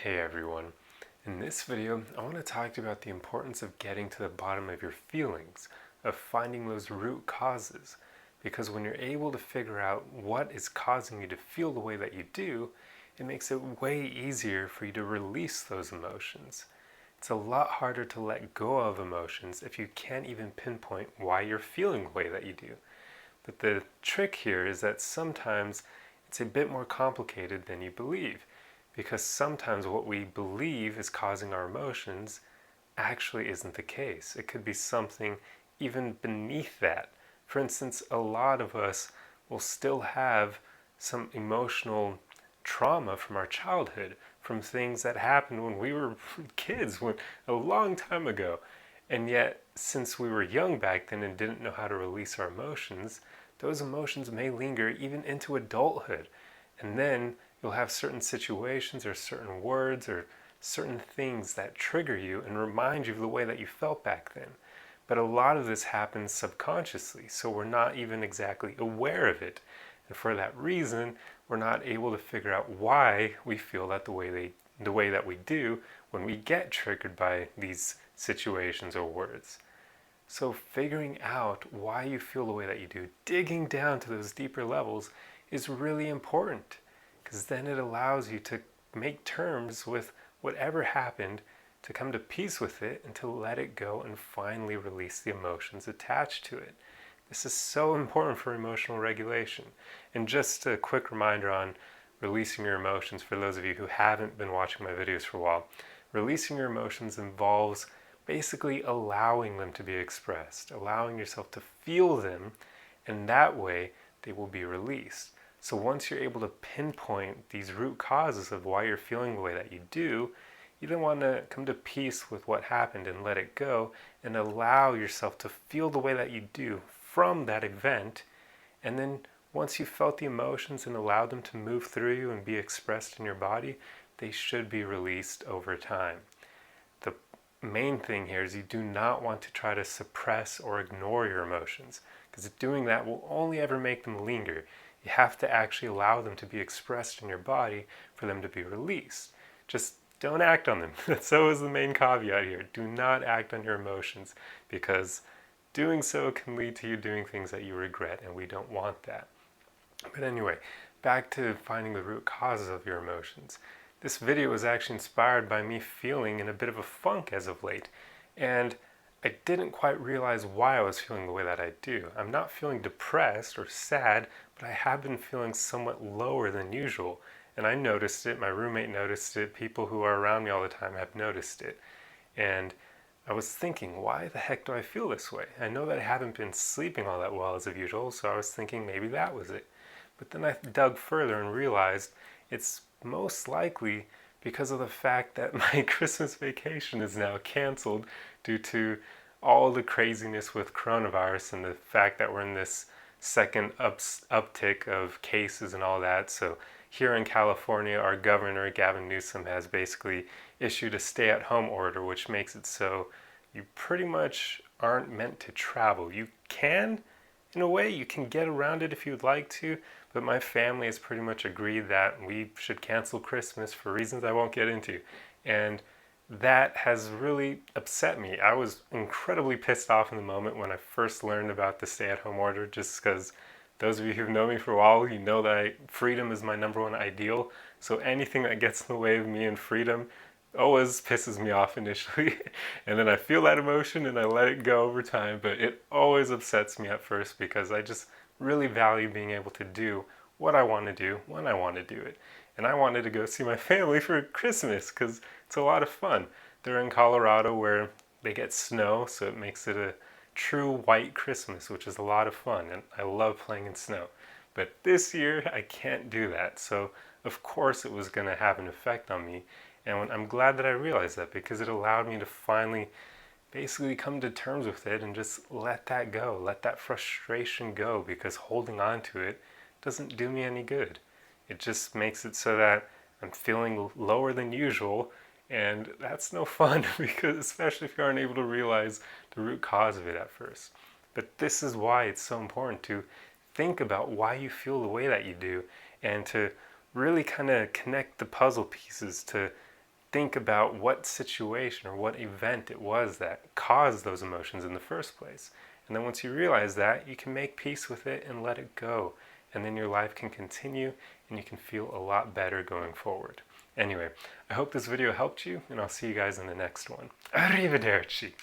Hey everyone. In this video, I want to talk to you about the importance of getting to the bottom of your feelings, of finding those root causes. Because when you're able to figure out what is causing you to feel the way that you do, it makes it way easier for you to release those emotions. It's a lot harder to let go of emotions if you can't even pinpoint why you're feeling the way that you do. But the trick here is that sometimes it's a bit more complicated than you believe, because sometimes what we believe is causing our emotions actually isn't the case. It could be something even beneath that. For instance, a lot of us will still have some emotional trauma from our childhood, from things that happened when we were kids, a long time ago. And yet, since we were young back then and didn't know how to release our emotions, those emotions may linger even into adulthood. And then you'll have certain situations or certain words or certain things that trigger you and remind you of the way that you felt back then. But a lot of this happens subconsciously, so we're not even exactly aware of it. And for that reason, we're not able to figure out why we feel that the way that we do when we get triggered by these situations or words. So figuring out why you feel the way that you do, digging down to those deeper levels, is really important, because then it allows you to make terms with whatever happened, to come to peace with it, and to let it go and finally release the emotions attached to it. This is so important for emotional regulation. And just a quick reminder on releasing your emotions for those of you who haven't been watching my videos for a while. Releasing your emotions involves basically allowing them to be expressed, allowing yourself to feel them, and that way they will be released. So once you're able to pinpoint these root causes of why you're feeling the way that you do, you then want to come to peace with what happened and let it go and allow yourself to feel the way that you do from that event. And then once you've felt the emotions and allowed them to move through you and be expressed in your body, they should be released over time. The main thing here is you do not want to try to suppress or ignore your emotions, because doing that will only ever make them linger. You have to actually allow them to be expressed in your body for them to be released. Just don't act on them. That's always the main caveat here. Do not act on your emotions, because doing so can lead to you doing things that you regret, and we don't want that. But anyway, back to finding the root causes of your emotions. This video was actually inspired by me feeling in a bit of a funk as of late, and I didn't quite realize why I was feeling the way that I do. I'm not feeling depressed or sad, but I have been feeling somewhat lower than usual. And I noticed it, my roommate noticed it, people who are around me all the time have noticed it. And I was thinking, why the heck do I feel this way? I know that I haven't been sleeping all that well as of usual, so I was thinking maybe that was it. But then I dug further and realized it's most likely because of the fact that my Christmas vacation is now canceled due to all the craziness with coronavirus and the fact that we're in this second uptick of cases and all that. So here in California, our governor, Gavin Newsom, has basically issued a stay-at-home order, which makes it so you pretty much aren't meant to travel. You can, in a way, you can get around it if you'd like to, but my family has pretty much agreed that we should cancel Christmas for reasons I won't get into. And that has really upset me. I was incredibly pissed off in the moment when I first learned about the stay-at-home order, just because those of you who've known me for a while, you know that freedom is my number one ideal. So anything that gets in the way of me and freedom always pisses me off initially. And then I feel that emotion and I let it go over time, but it always upsets me at first because I just really value being able to do what I want to do when I want to do it. And I wanted to go see my family for Christmas because it's a lot of fun. They're in Colorado where they get snow, so it makes it a true white Christmas, which is a lot of fun, and I love playing in snow. But this year, I can't do that, so of course it was going to have an effect on me, and I'm glad that I realized that, because it allowed me to finally basically come to terms with it and just let that go, let that frustration go, because holding on to it doesn't do me any good. It just makes it so that I'm feeling lower than usual, and that's no fun, because especially if you aren't able to realize the root cause of it at first. But this is why it's so important to think about why you feel the way that you do, and to really kind of connect the puzzle pieces to think about what situation or what event it was that caused those emotions in the first place. And then once you realize that, you can make peace with it and let it go. And then your life can continue and you can feel a lot better going forward. Anyway, I hope this video helped you, and I'll see you guys in the next one. Arrivederci!